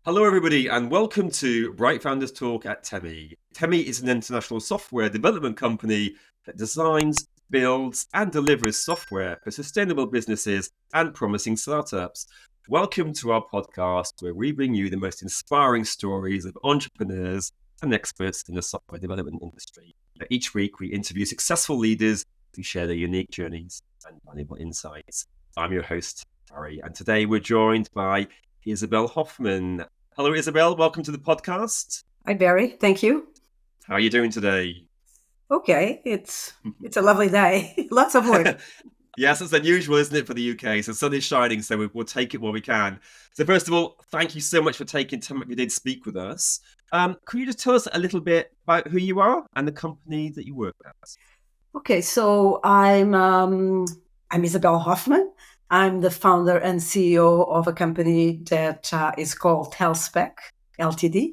Hello, everybody, and welcome to Bright Founders Talk at Temi. Temi is an international software development company that designs, builds, and delivers software for sustainable businesses and promising startups. Welcome to our podcast, where we bring you the most inspiring stories of entrepreneurs and experts in the software development industry. Each week, we interview successful leaders who share their unique journeys and valuable insights. I'm your host, Harry, and today we're joined by Isabel Hoffmann. Hello, Isabel. Welcome to the podcast. Hi, Barry. Thank you. How are you doing today? Okay, it's a lovely day. Lots of work. Yes, it's unusual, isn't it, for the UK? So the sun is shining, so we'll take it while we can. So first of all, thank you so much for taking time you did speak with us. Could you just tell us a little bit about who you are and the company that you work at? Okay, so I'm Isabel Hoffmann. I'm the founder and CEO of a company that is called Telspec Ltd.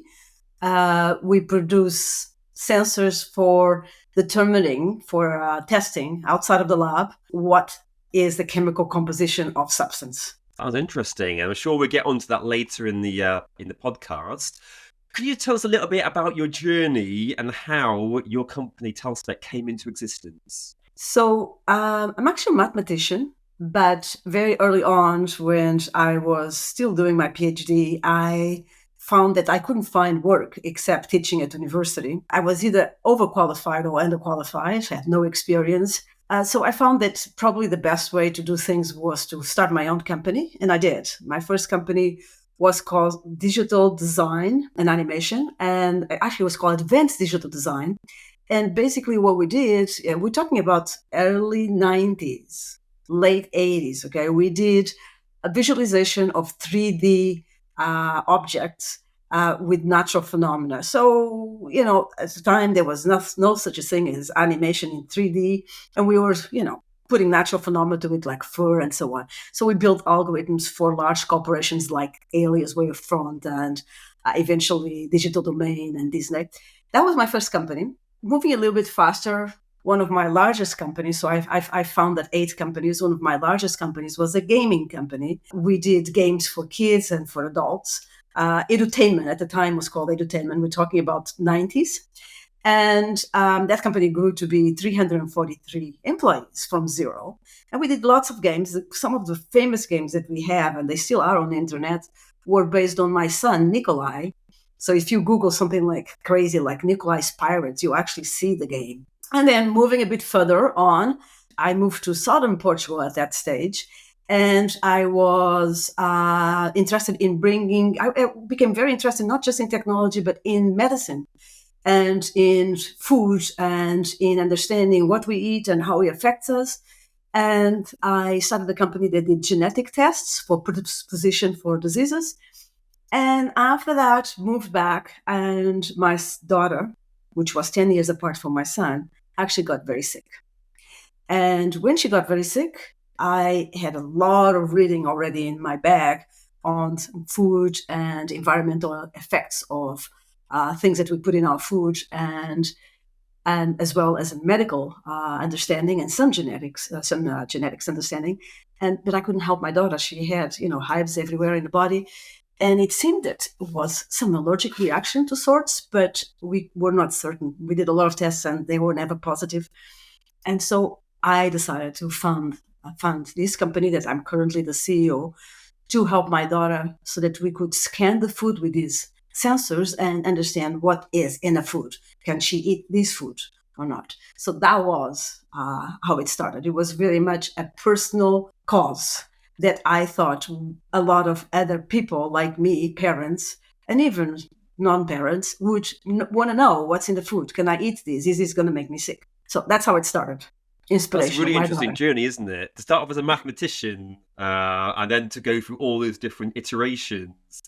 We produce sensors for determining, for testing outside of the lab, what is the chemical composition of substance. Sounds interesting, and I'm sure we'll get onto that later in the podcast. Could you tell us a little bit about your journey and how your company Telspec came into existence? So I'm actually a mathematician, but very early on, when I was still doing my PhD, I found that I couldn't find work except teaching at university. I was either overqualified or underqualified. I had no experience. So I found that probably the best way to do things was to start my own company, and I did. My first company was called Digital Design and Animation, and actually it was called Advanced Digital Design. And basically what we did, we're talking about early 90s, late 80s, okay? We did a visualization of 3D objects with natural phenomena. So, at the time there was no such a thing as animation in 3D, and we were, putting natural phenomena to it, like fur and so on. So we built algorithms for large corporations like Alias, Wavefront, and eventually Digital Domain and Disney. That was my first company. Moving a little bit faster, one of my largest companies, so I founded 8 companies. One of my largest companies was a gaming company. We did games for kids and for adults. Edutainment at the time was called Edutainment. We're talking about 90s. And that company grew to be 343 employees from zero. And we did lots of games. Some of the famous games that we have, and they still are on the internet, were based on my son, Nikolai. So if you Google something like crazy, like Nikolai's Pirates, you actually see the game. And then moving a bit further on, I moved to southern Portugal at that stage. And I was interested in I became very interested not just in technology, but in medicine and in food and in understanding what we eat and how it affects us. And I started a company that did genetic tests for predisposition for diseases. And after that, moved back, and my daughter, which was 10 years apart from my son, actually got very sick. And when she got very sick, I had a lot of reading already in my bag on food and environmental effects of things that we put in our food, and as well as a medical understanding and some genetics understanding. But I couldn't help my daughter. She had, hives everywhere in the body. And it seemed that it was some allergic reaction to sorts, but we were not certain. We did a lot of tests and they were never positive. And so I decided to fund this company that I'm currently the CEO to help my daughter so that we could scan the food with these sensors and understand what is in a food. Can she eat this food or not? So that was how it started. It was very much a personal cause that I thought a lot of other people like me, parents, and even non-parents, would want to know what's in the food. Can I eat this? Is this going to make me sick? So that's how it started. Inspiration. That's a really interesting journey, isn't it? To start off as a mathematician and then to go through all those different iterations.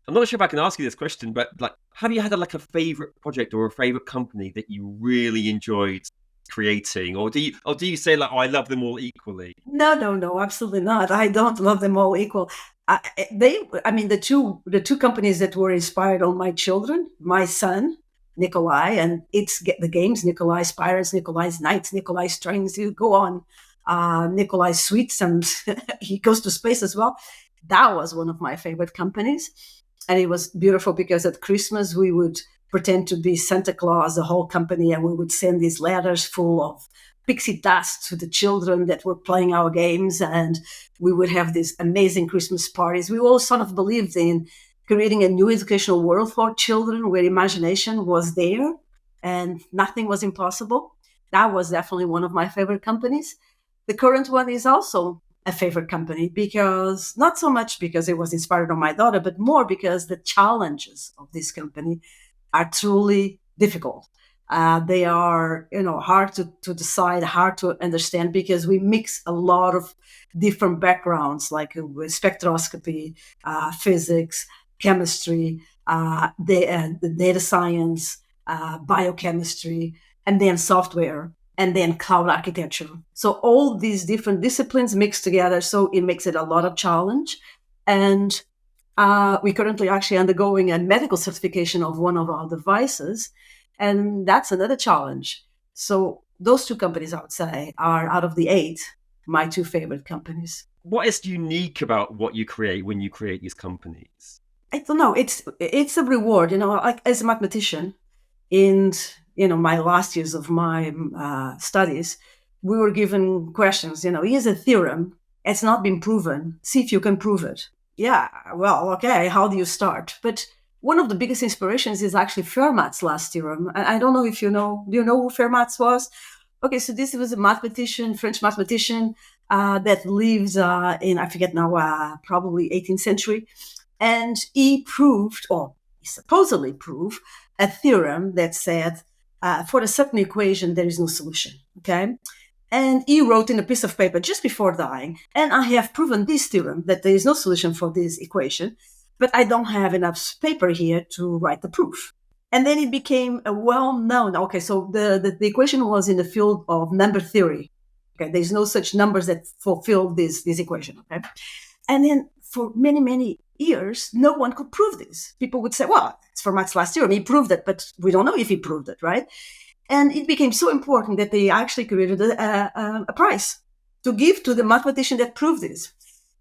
I'm not sure if I can ask you this question, but have you had a favorite project or a favorite company that you really enjoyed creating, or do you say I love them all equally? No, absolutely not. I don't love them all equal. The two companies that were inspired on my children, my son Nikolai, and it's the games, Nikolai's Pirates, Nikolai's Knights, Nikolai's Trains, you go on, Nikolai's Sweets, and he goes to space as well. That was one of my favorite companies. And it was beautiful because at Christmas we would pretend to be Santa Claus, the whole company, and we would send these letters full of pixie dust to the children that were playing our games, and we would have these amazing Christmas parties. We all sort of believed in creating a new educational world for children where imagination was there and nothing was impossible. That was definitely one of my favorite companies. The current one is also a favorite company because not so much because it was inspired on my daughter, but more because the challenges of this company are truly difficult. They are, hard to decide, hard to understand because we mix a lot of different backgrounds, like with spectroscopy, physics, chemistry, the data science, biochemistry, and then software, and then cloud architecture. So all these different disciplines mixed together, so it makes it a lot of challenge. And we currently actually undergoing a medical certification of one of our devices, and that's another challenge. So those two companies, I would say, are out of the 8, my 2 favorite companies. What is unique about what you create when you create these companies? I don't know. It's a reward, like as a mathematician. In my last years of my studies, we were given questions. Here's a theorem. It's not been proven. See if you can prove it. Yeah, well, okay. How do you start? But one of the biggest inspirations is actually Fermat's last theorem. I don't know if you know. Do you know who Fermat's was? Okay, so this was a mathematician, French mathematician that lives in, I forget now, probably 18th century. And he proved, or he supposedly proved, a theorem that said for a certain equation, there is no solution. Okay. And he wrote in a piece of paper just before dying, and I have proven this theorem that there is no solution for this equation, but I don't have enough paper here to write the proof. And then it became a well-known, okay, so the equation was in the field of number theory. Okay, there's no such numbers that fulfill this equation. Okay. And then for many, many years, no one could prove this. People would say, well, it's Fermat's last theorem. He proved it, but we don't know if he proved it, right? And it became so important that they actually created a prize to give to the mathematician that proved this.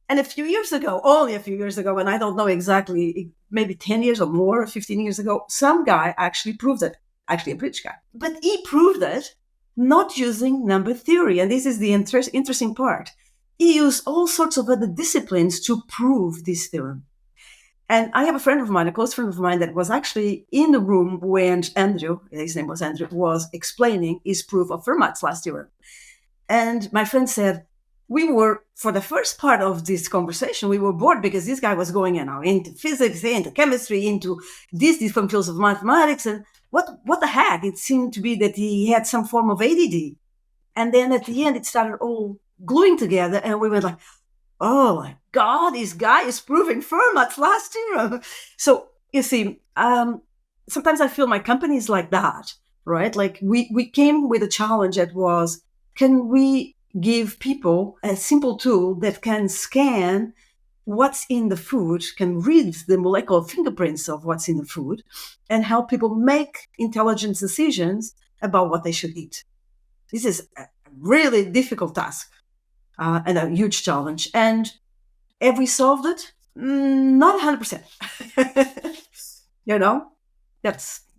And only a few years ago, and I don't know exactly, maybe 10 years or more, 15 years ago, some guy actually proved it, actually a British guy. But he proved it not using number theory. And this is the interesting part. He used all sorts of other disciplines to prove this theorem. And I have a friend of mine, a close friend of mine, that was actually in the room when Andrew, his name was Andrew, was explaining his proof of Fermat's last theorem. And my friend said, for the first part of this conversation, we were bored because this guy was going into physics, into chemistry, into these different fields of mathematics. And what the heck? It seemed to be that he had some form of ADD. And then at the end, it started all gluing together. And we went like, oh my God, this guy is proving Fermat's last theorem. So you see, sometimes I feel my company is like that, right? Like we came with a challenge that was, can we give people a simple tool that can scan what's in the food, can read the molecular fingerprints of what's in the food, and help people make intelligent decisions about what they should eat? This is a really difficult task. And a huge challenge. And have we solved it? Not 100%.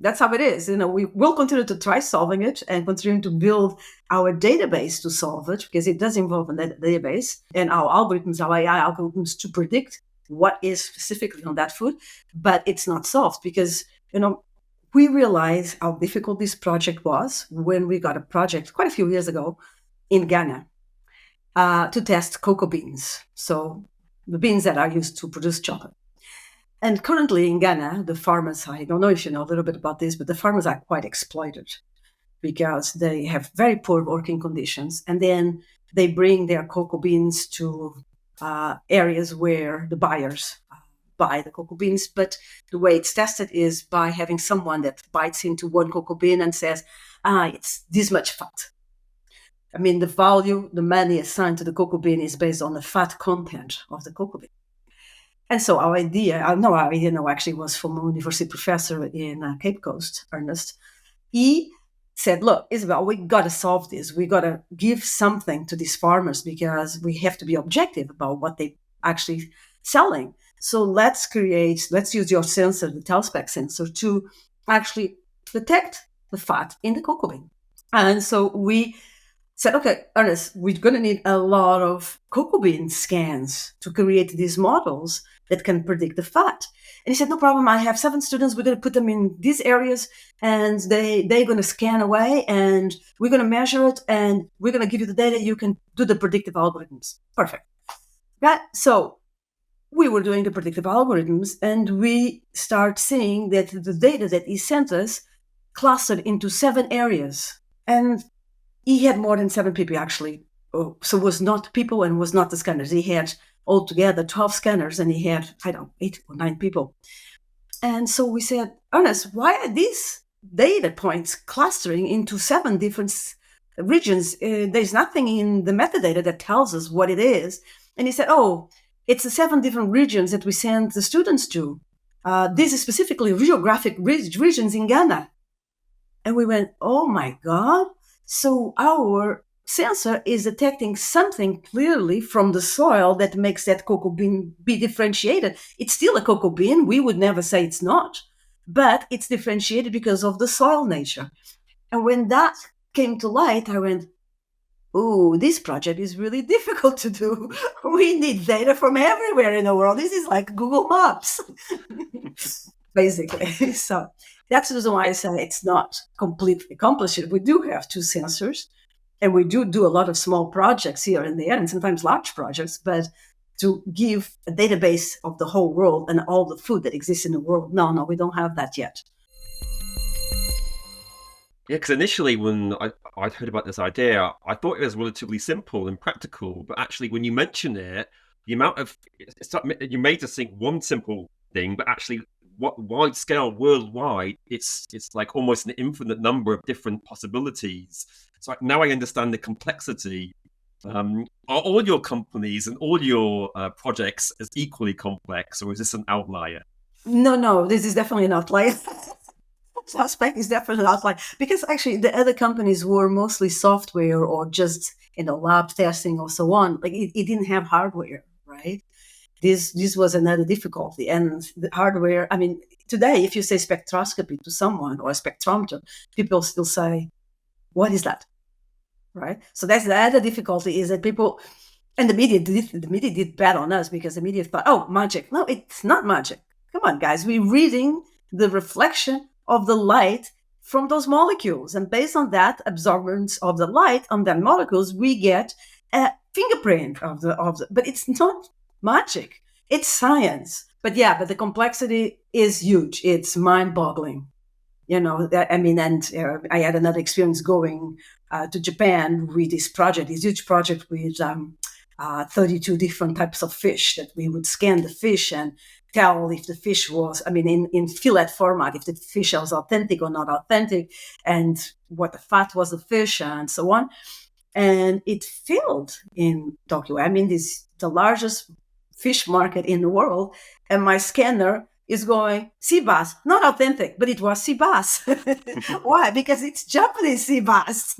That's how it is. We will continue to try solving it and continue to build our database to solve it, because it does involve a database and our algorithms, our AI algorithms, to predict what is specifically on that food. But it's not solved because, we realized how difficult this project was when we got a project quite a few years ago in Ghana. To test cocoa beans, so the beans that are used to produce chocolate. And currently in Ghana, the farmers, I don't know if you know a little bit about this, but the farmers are quite exploited because they have very poor working conditions. And then they bring their cocoa beans to areas where the buyers buy the cocoa beans. But the way it's tested is by having someone that bites into one cocoa bean and says, it's this much fat. I mean, the money assigned to the cocoa bean is based on the fat content of the cocoa bean. And so our idea actually was from a university professor in Cape Coast, Ernest. He said, look, Isabel, we got to solve this. We got to give something to these farmers because we have to be objective about what they actually selling. So let's use your sensor, the telspec sensor, to actually detect the fat in the cocoa bean. And so we said, okay, Ernest, we're going to need a lot of cocoa bean scans to create these models that can predict the fat. And he said, no problem. I have 7 students. We're going to put them in these areas and they're going to scan away and we're going to measure it and we're going to give you the data. You can do the predictive algorithms. Perfect. Right? So we were doing the predictive algorithms and we start seeing that the data that he sent us clustered into 7 areas. And he had more than 7 people actually. So it was not people and was not the scanners. He had altogether 12 scanners and he had, 8 or 9 people. And so we said, Ernest, why are these data points clustering into 7 different regions? There's nothing in the metadata that tells us what it is. And he said, oh, it's the 7 different regions that we send the students to. This is specifically geographic regions in Ghana. And we went, oh my God. So our sensor is detecting something clearly from the soil that makes that cocoa bean be differentiated. It's still a cocoa bean. We would never say it's not, but it's differentiated because of the soil nature. And when that came to light, I went, oh, this project is really difficult to do. We need data from everywhere in the world. This is like Google Maps, basically. So that's the reason why I say it's not completely accomplished. We do have 2 sensors, and we do a lot of small projects here and there, and sometimes large projects, but to give a database of the whole world and all the food that exists in the world, no, we don't have that yet. Yeah, because initially when I'd heard about this idea, I thought it was relatively simple and practical. But actually, when you mention it, the amount of you made us think one simple thing, but actually, what wide scale worldwide, it's like almost an infinite number of different possibilities. So now I understand the complexity. Are all your companies and all your projects as equally complex, or is this an outlier? No, this is definitely an outlier. Suspect is definitely an outlier because actually the other companies were mostly software or just lab testing or so on. Like it didn't have hardware, right? This was another difficulty, and the hardware. I mean, today if you say spectroscopy to someone or a spectrometer, people still say, "What is that?" Right? So that's the other difficulty is that people and the media did bad on us because the media thought, "Oh, magic." No, it's not magic. Come on, guys. We're reading the reflection of the light from those molecules. And based on that absorbance of the light on the molecules, we get a fingerprint of the but it's not magic. It's science. But the complexity is huge. It's mind-boggling. I had another experience going to Japan with this huge project with 32 different types of fish that we would scan the fish and tell if the fish was, in fillet format, if the fish was authentic or not authentic, and what the fat was of the fish and so on. And it failed in Tokyo. This the largest fish market in the world, and my scanner is going sea bass, not authentic, but it was sea bass. Why? Because it's Japanese sea bass.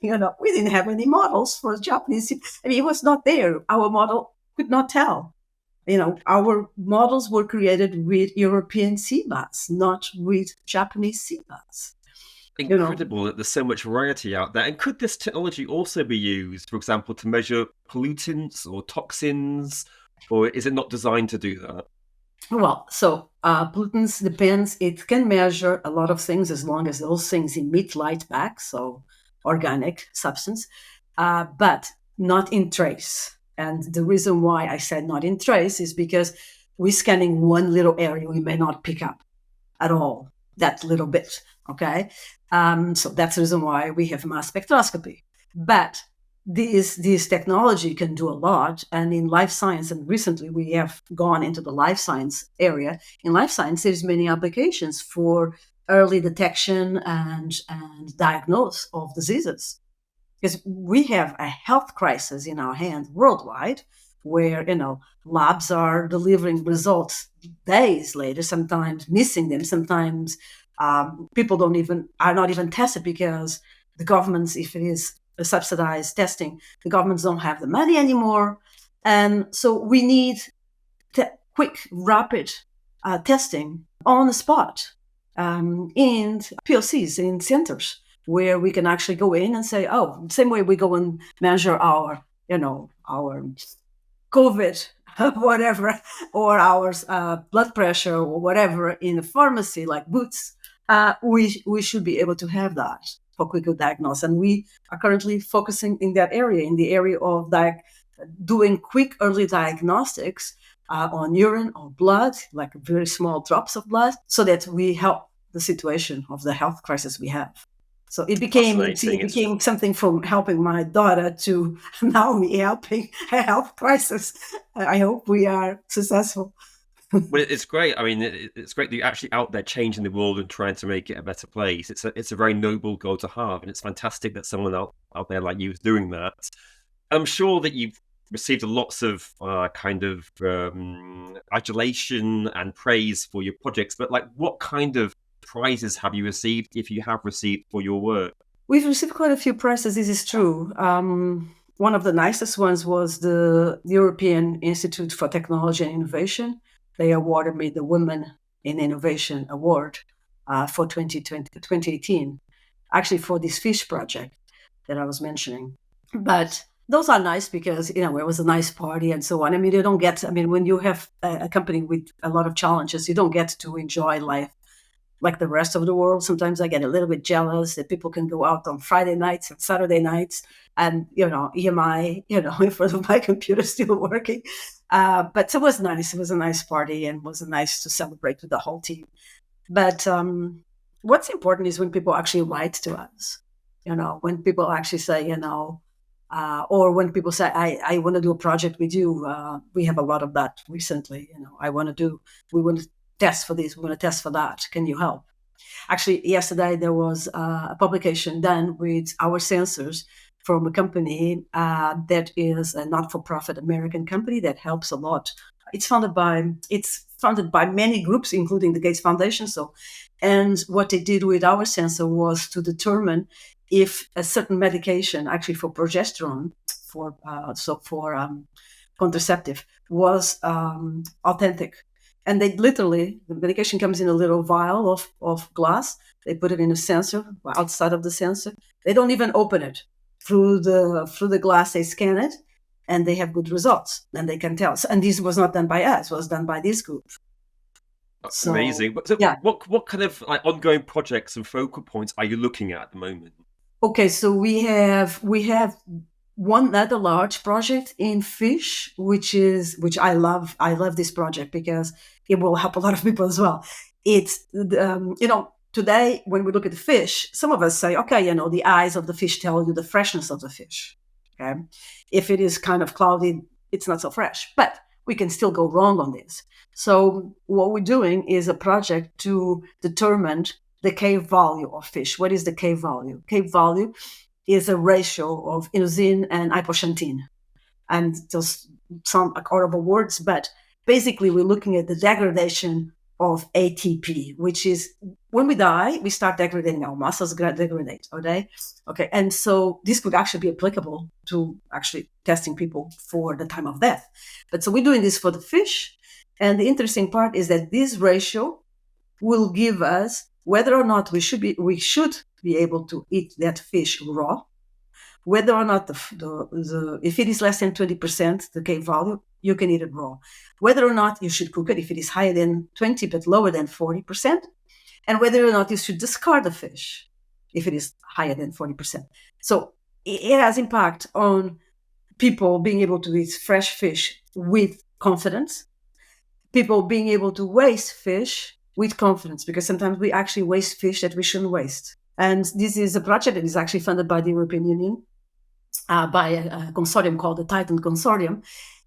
We didn't have any models for Japanese. It was not there. Our model could not tell. Our models were created with European sea bass, not with Japanese sea bass. Incredible that there's so much variety out there. And could this technology also be used, for example, to measure pollutants or toxins, or is it not designed to do that? Well, so pollutants depends. It can measure a lot of things as long as those things emit light back, so organic substance, but not in trace. And the reason why I said not in trace is because we're scanning one little area we may not pick up at all, that little bit, okay? So that's the reason why we have mass spectroscopy. But this technology can do a lot. And in life science, and recently we have gone into the life science area. In life science, there's many applications for early detection and diagnose of diseases. Because we have a health crisis in our hands worldwide where, labs are delivering results days later, sometimes missing them, sometimes people are not even tested because the governments, if it is a subsidized testing, the governments don't have the money anymore. And so we need quick, rapid testing on the spot in POCs, in centers, where we can actually go in and say, oh, same way we go and measure our COVID, whatever, or our blood pressure or whatever in the pharmacy, like Boots, we should be able to have that for quicker diagnosis. And we are currently focusing in that area, in the area of doing quick early diagnostics on urine or blood, like very small drops of blood, so that we help the situation of the health crisis we have. So it became something from helping my daughter to now me helping a health crisis. I hope we are successful. Well, it's great. I mean, it's great that you're actually out there changing the world and trying to make it a better place. It's a very noble goal to have, and it's fantastic that someone out there like you is doing that. I'm sure that you've received lots of adulation and praise for your projects, but like, what kind of prizes have you received, if you have received, for your work? We've received quite a few prizes, this is true. One of the nicest ones was the European Institute for Technology and Innovation. They awarded me the Women in Innovation Award for 2018, actually for this fish project that I was mentioning. But those are nice because, it was a nice party and so on. I mean, when you have a company with a lot of challenges, you don't get to enjoy life like the rest of the world. Sometimes I get a little bit jealous that people can go out on Friday nights and Saturday nights and, EMI, in front of my computer still working. But it was nice. It was a nice party and was nice to celebrate with the whole team. But what's important is when people actually write to us, when people actually say, or when people say, I want to do a project with you. We have a lot of that recently. We want to test for this, we want to test for that. Can you help? Actually, yesterday there was a publication done with our sensors from a company that is a not-for-profit American company that helps a lot. It's funded by many groups, including the Gates Foundation. And what they did with our sensor was to determine if a certain medication, actually for progesterone, for contraceptive, was authentic. And they literally, the medication comes in a little vial of glass. They put it in a sensor, outside of the sensor. They don't even open it. Through the glass, they scan it, and they have good results. And they can tell. And this was not done by us; it was done by this group. Amazing. So yeah. What kind of ongoing projects and focal points are you looking at the moment? Okay, so we have one other large project in fish, which I love. I love this project because it will help a lot of people as well. It's today when we look at the fish, some of us say, okay, the eyes of the fish tell you the freshness of the fish. Okay, if it is kind of cloudy, it's not so fresh, but we can still go wrong on this. So what we're doing is a project to determine the K value of fish. What is the K value? K value is a ratio of inosine and hypoxanthine. And those sound like horrible words, but basically we're looking at the degradation of ATP, which is when we die, we start degrading, our muscles degrade, okay? And so this could actually be applicable to actually testing people for the time of death. But so we're doing this for the fish. And the interesting part is that this ratio will give us whether or not we should be able to eat that fish raw, whether or not if it is less than 20%, the K value, you can eat it raw. Whether or not you should cook it if it is higher than 20 but lower than 40%, and whether or not you should discard the fish if it is higher than 40%. So it has impact on people being able to eat fresh fish with confidence, people being able to waste fish with confidence, because sometimes we actually waste fish that we shouldn't waste. And this is a project that is actually funded by the European Union, by a consortium called the Titan Consortium.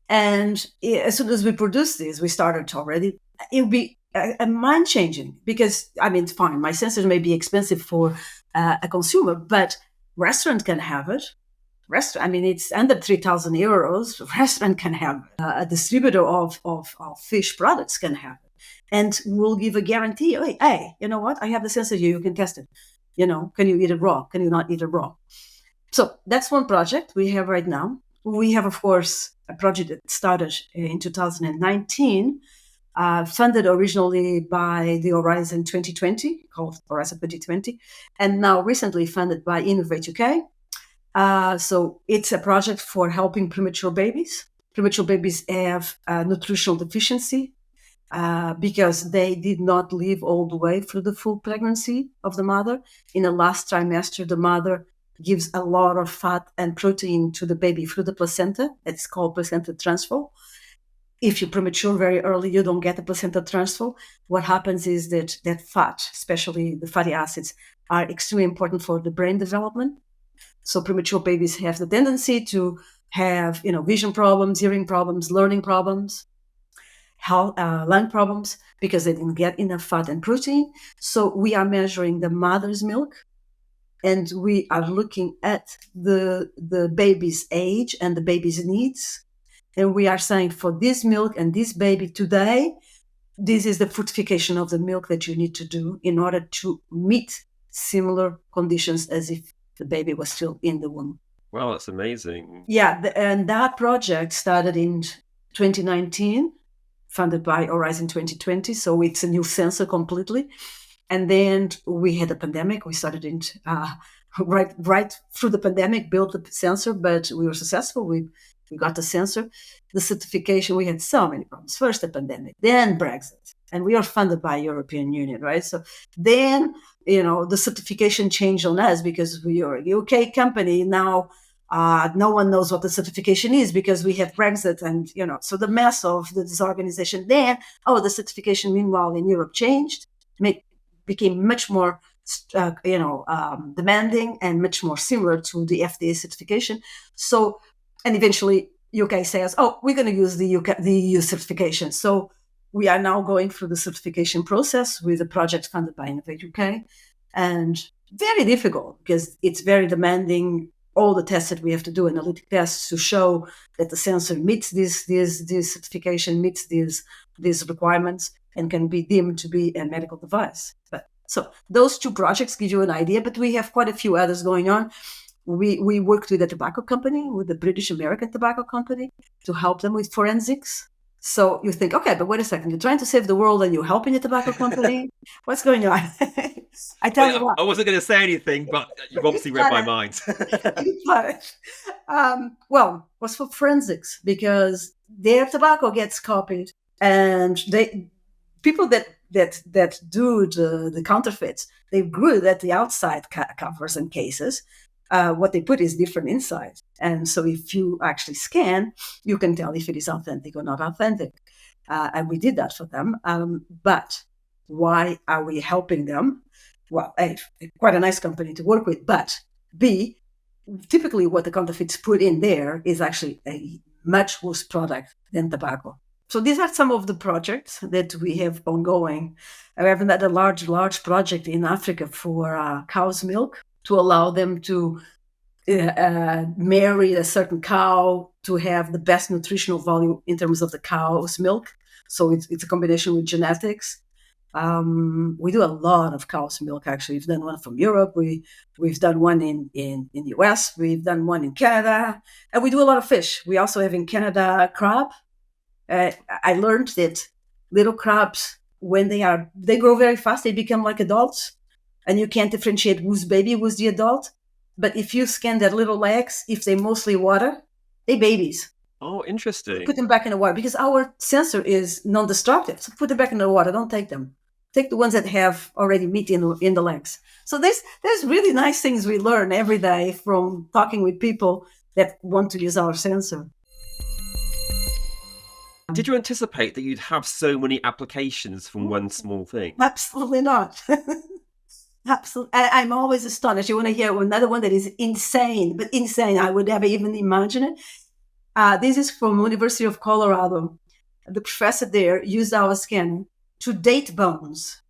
And as soon as we produce this, we started already, it will be a mind-changing, because, fine, my sensors may be expensive for a consumer, but restaurant can have it. It's under 3,000 euros. Restaurant can have it. A distributor of fish products can have it. And we'll give a guarantee, hey, you know what? I have the sensor here, you can test it. Can you eat it raw? Can you not eat it raw? So that's one project we have right now. we have, of course, a project that started in 2019, funded originally by the Horizon 2020, called Horizon 2020, and now recently funded by Innovate UK. So it's a project for helping premature babies. Premature babies have nutritional deficiency because they did not live all the way through the full pregnancy of the mother. In the last trimester, the mother gives a lot of fat and protein to the baby through the placenta. It's called placenta transfer. If you're premature very early, you don't get the placenta transfer. What happens is that fat, especially the fatty acids, are extremely important for the brain development. So premature babies have the tendency to have, vision problems, hearing problems, learning problems, lung problems, because they didn't get enough fat and protein. So we are measuring the mother's milk, and we are looking at the baby's age and the baby's needs. And we are saying, for this milk and this baby today, this is the fructification of the milk that you need to do in order to meet similar conditions as if the baby was still in the womb. Wow, that's amazing. Yeah, and that project started in 2019, funded by Horizon 2020. So it's a new sensor completely. And then we had a pandemic. We started in right through the pandemic, built the sensor, but we were successful. We got the sensor. The certification, we had so many problems. First the pandemic, then Brexit. And we are funded by European Union, right? So then, the certification changed on us because we are a UK company. Now no one knows what the certification is because we have Brexit and, so the mess of the disorganization. Then, the certification, meanwhile, in Europe changed, became much more demanding and much more similar to the FDA certification. So, and eventually UK says, we're going to use the EU certification. So we are now going through the certification process with a project funded by Innovate UK, and very difficult because it's very demanding. All the tests that we have to do, analytic tests, to show that the sensor meets this certification, meets these requirements, and can be deemed to be a medical device. So those two projects give you an idea, but we have quite a few others going on. We worked with a tobacco company, with the British American tobacco company, to help them with forensics. So you think, okay, but wait a second, you're trying to save the world and you're helping a tobacco company? What's going on? I tell you what. I wasn't going to say anything, but you've obviously read my mind. Well, it was for forensics because their tobacco gets copied, and people that do the counterfeits, they're good at the outside covers and cases. What they put is different inside. And so if you actually scan, you can tell if it is authentic or not authentic. And we did that for them. But why are we helping them? Well, A, quite a nice company to work with, but B, typically what the counterfeits put in there is actually a much worse product than tobacco. So these are some of the projects that we have ongoing. We have another large project in Africa for cow's milk, to allow them to marry a certain cow to have the best nutritional value in terms of the cow's milk. So it's a combination with genetics. We do a lot of cow's milk, actually. We've done one from Europe. We've done one in the US. We've done one in Canada. And we do a lot of fish. We also have in Canada crab. I learned that little crabs, when they grow very fast, they become like adults. And you can't differentiate who's baby, who's the adult. But if you scan their little legs, if they mostly water, they babies. Oh, interesting. Put them back in the water because our sensor is non-destructive. So put them back in the water. Don't take them. Take the ones that have already meat in the legs. So there's really nice things we learn every day from talking with people that want to use our sensor. Did you anticipate that you'd have so many applications from one small thing? Absolutely not. Absolutely. I'm always astonished. You want to hear another one that is insane, but insane. I would never even imagine it. This is from University of Colorado. The professor there used our scanner to date bones.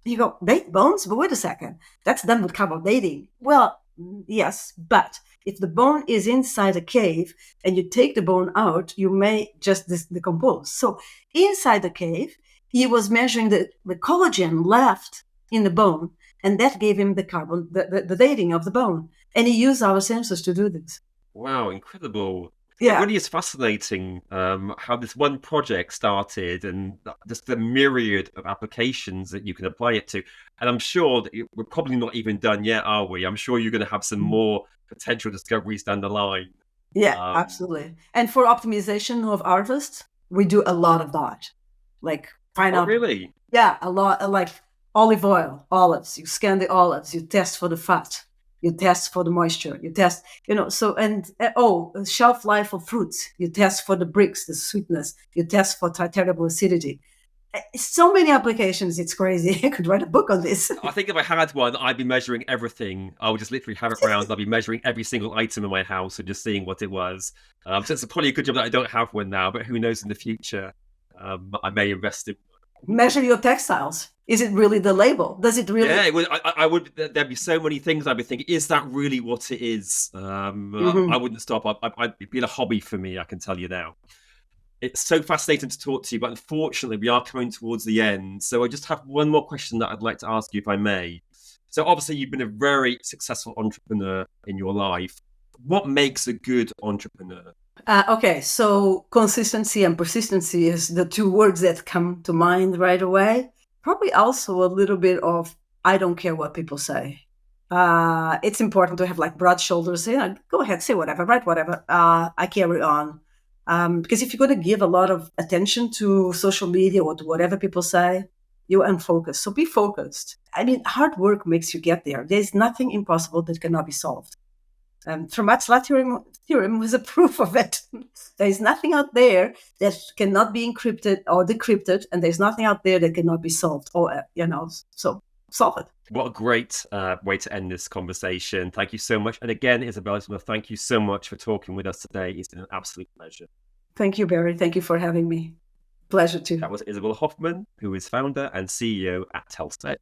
You go, date bones? But wait a second. That's done with carbon dating. Well, yes, but if the bone is inside a cave and you take the bone out, you may just decompose. So inside the cave, he was measuring the collagen left in the bone, and that gave him the dating of the bone. And he used our sensors to do this. Wow, incredible. It Yeah. really is fascinating how this one project started and just the myriad of applications that you can apply it to. And I'm sure that we're probably not even done yet, are we? I'm sure you're going to have some more potential discoveries down the line. Yeah, Um, absolutely. And for optimization of harvest, we do a lot of that. Like find oh, out, really? yeah, a lot like olive oil, olives. You scan the olives, you test for the fat, you test for the moisture, you test, so and shelf life of fruits. You test for the bricks, the sweetness, you test for terrible acidity. So many applications, it's crazy. I could write a book on this. I think if I had one, I'd be measuring everything. I would just literally have it around. I'd be measuring every single item in my house and just seeing what it was. So it's probably a good job that I don't have one now, but who knows in the future? I may invest in. Measure your textiles. Is it really the label? Does it Yeah, really? it would. I would. There'd be so many things I'd be thinking. Is that really what it is? I Mhm. wouldn't stop. It'd be a hobby for me. I can tell you now. It's so fascinating to talk to you, but unfortunately, we are coming towards the end. So I just have one more question that I'd like to ask you, if I may. So obviously, you've been a very successful entrepreneur in your life. What makes a good entrepreneur? Okay, so consistency and persistency is the two words that come to mind right away. Probably also a little bit of I don't care what people say. It's important to have like broad shoulders. Go ahead, say whatever, write whatever. I carry on. Because if you're going to give a lot of attention to social media or to whatever people say, you unfocus. So be focused. I mean, hard work makes you get there. There's nothing impossible that cannot be solved. Fermat's theorem was a proof of it. There is nothing out there that cannot be encrypted or decrypted, and there's nothing out there that cannot be solved. Or so solve it. What a great way to end this conversation. Thank you so much. And again, Isabel, thank you so much for talking with us today. It's been an absolute pleasure. Thank you, Barry. Thank you for having me. Pleasure too. That was Isabel Hoffmann, who is founder and CEO at Telsted.